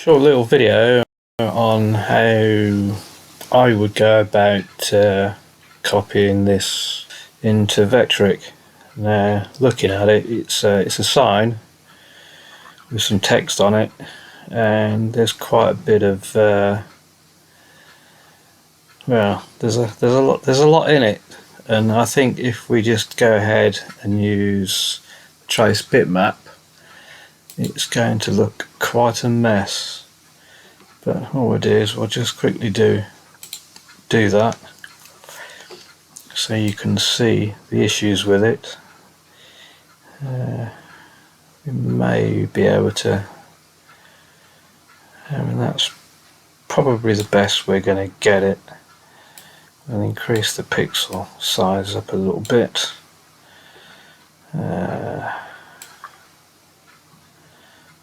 Short little video on how I would go about copying this into Vectric. Now, looking at it, it's a sign with some text on it, and there's quite a bit of well, there's a lot in it, and I think if we just go ahead and use trace bitmap, it's going to look quite a mess. But all we'll do is we'll just quickly do that so you can see the issues with it. We may be able to, that's probably the best we're going to get it, and increase the pixel size up a little bit.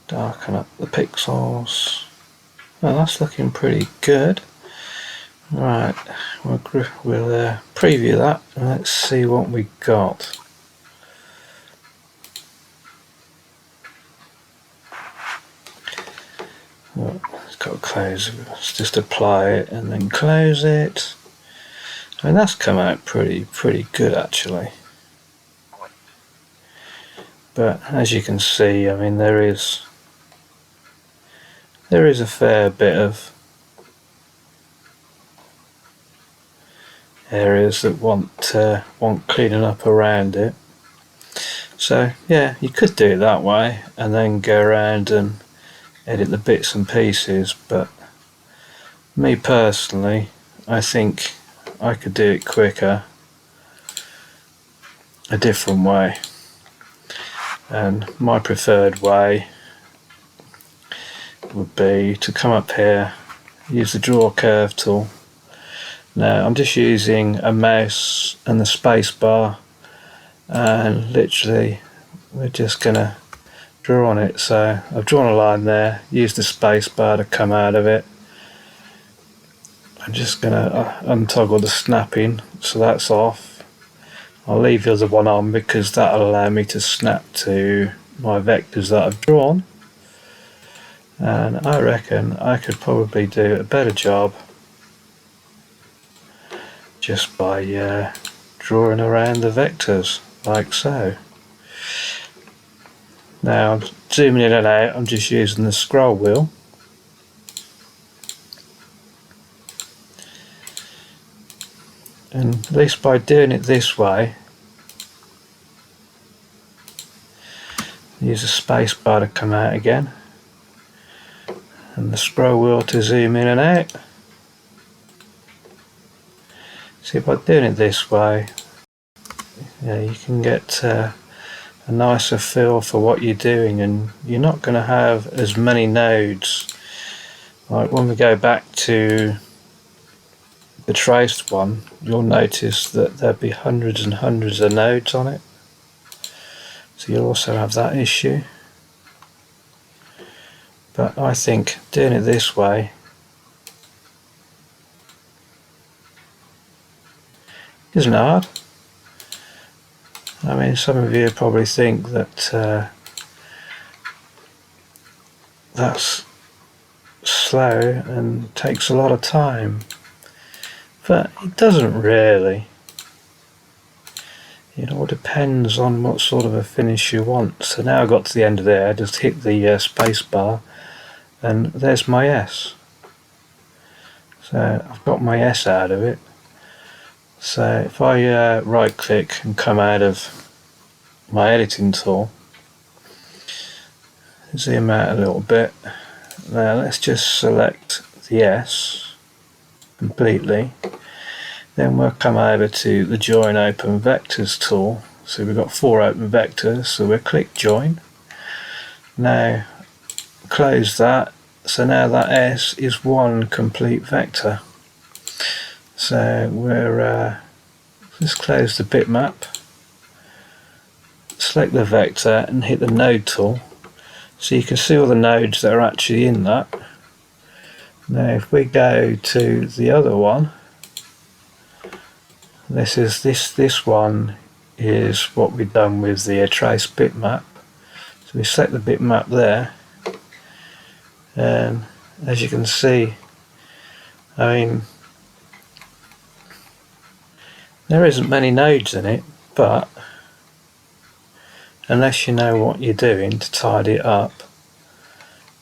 Darken up the pixels. Well, that's looking pretty good. Right, we'll preview that and let's see what we got. Oh, it's got to close. Let's just apply it and then close it. I mean, that's come out pretty good actually. But as you can see, I mean, there is a fair bit of areas that want cleaning up around it. So yeah, you could do it that way and then go around and edit the bits and pieces, but me personally, I think I could do it quicker a different way. And my preferred way would be to come up here, use the draw curve tool. Now I'm just using a mouse and the space bar, and literally we're just gonna draw on it. So I've drawn a line there, use the space bar to come out of it. I'm just gonna untoggle the snapping, so that's off. I'll leave the other one on because that'll allow me to snap to my vectors that I've drawn. And I reckon I could probably do a better job just by drawing around the vectors like so. Now I'm zooming in and out, I'm just using the scroll wheel. And at least by doing it this way, use the space bar to come out again, and the scroll wheel to zoom in and out. See, by doing it this way, you can get a nicer feel for what you're doing, and you're not going to have as many nodes. Like when we go back to the traced one, you'll notice that there'll be hundreds and hundreds of nodes on it. So you'll also have that issue. But I think doing it this way isn't hard. I mean, some of you probably think that that's slow and takes a lot of time, but it doesn't really. It all depends on what sort of a finish you want. So now I got to the end of there, just hit the space bar, and there's my S. So I've got my S out of it. So if I right click and come out of my editing tool, zoom out a little bit. Now let's just select the S completely. Then we'll come over to the join open vectors tool. So we've got 4 open vectors, so we'll click join. Now close that. So now that S is one complete vector. So we're just close the bitmap, select the vector and hit the node tool, so you can see all the nodes that are actually in that. Now if we go to the other one, this one is what we've done with the trace bitmap. So we select the bitmap there, And as you can see, I mean, there isn't many nodes in it, but unless you know what you're doing to tidy it up,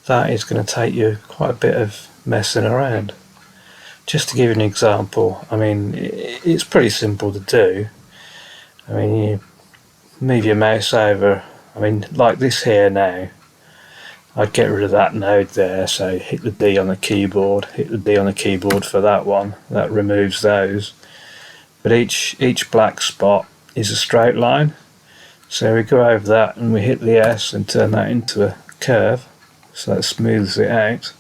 that is going to take you quite a bit of messing around. Just to give you an example, I mean, it's pretty simple to do. I mean, you move your mouse over, I mean, like this here now, I'd get rid of that node there, so hit the D on the keyboard, hit the D on the keyboard for that one, that removes those. But each black spot is a straight line, so we go over that and we hit the S and turn that into a curve, so that smooths it out.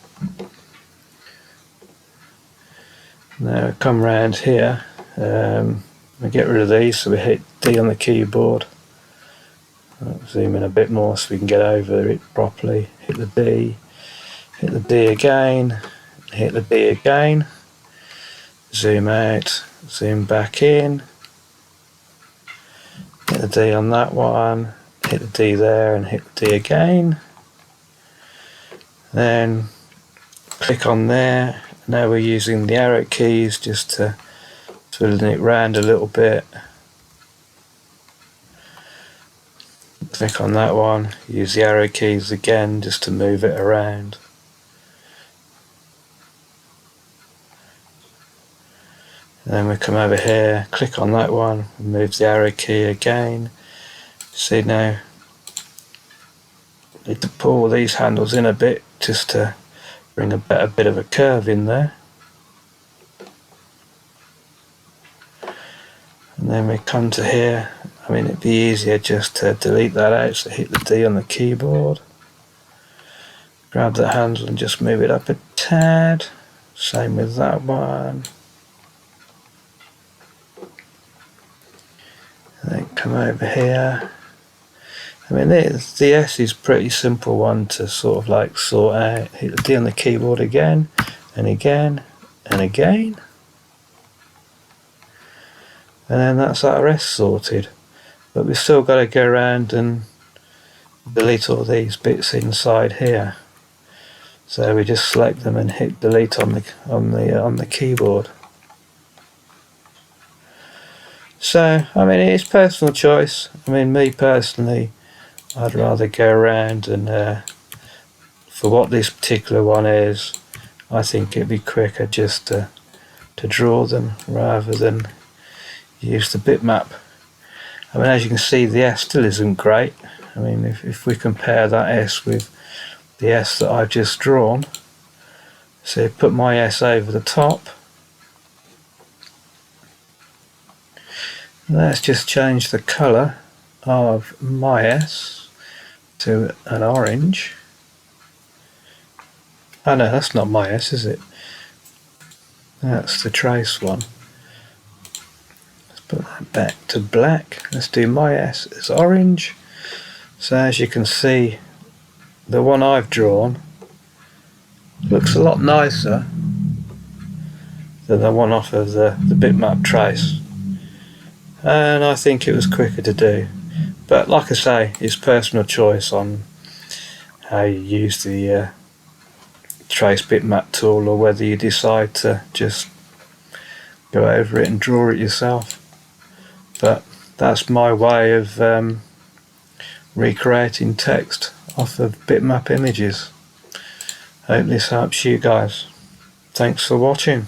Now come round here, we get rid of these, so we hit D on the keyboard. I'll zoom in a bit more so we can get over it properly. Hit the D again, hit the D again, zoom out, zoom back in, hit the D on that one, hit the D there and hit the D again. Then click on there. Now we're using the arrow keys just to twiddling it round a little bit. Click on that one, use the arrow keys again just to move it around. And then we come over here, click on that one, move the arrow key again. See now, need to pull these handles in a bit just to bring a bit of a curve in there. And then we come to here. I mean, it'd be easier just to delete that out, so hit the D on the keyboard, grab the handle and just move it up a tad. Same with that one. And then come over here. I mean, the S is a pretty simple one to sort of like sort out. Hit the D on the keyboard again, and again, and again. And then that's our S sorted. But we've still got to go around and delete all these bits inside here. So we just select them and hit delete on the keyboard. So I mean, it's personal choice. I mean, me personally, I'd rather go around and for what this particular one is, I think it'd be quicker just to draw them rather than use the bitmap. I mean, as you can see, the S still isn't great. I mean, if we compare that S with the S that I've just drawn, so put my S over the top. Let's just change the colour of my S to an orange. Oh no, that's not my S, is it? That's the trace one. Put that back to black. Let's do my S as orange. So as you can see, the one I've drawn looks a lot nicer than the one off of the bitmap trace, and I think it was quicker to do. But like I say, it's personal choice on how you use the trace bitmap tool, or whether you decide to just go over it and draw it yourself. But that's my way of recreating text off of bitmap images. I hope this helps you guys. Thanks for watching.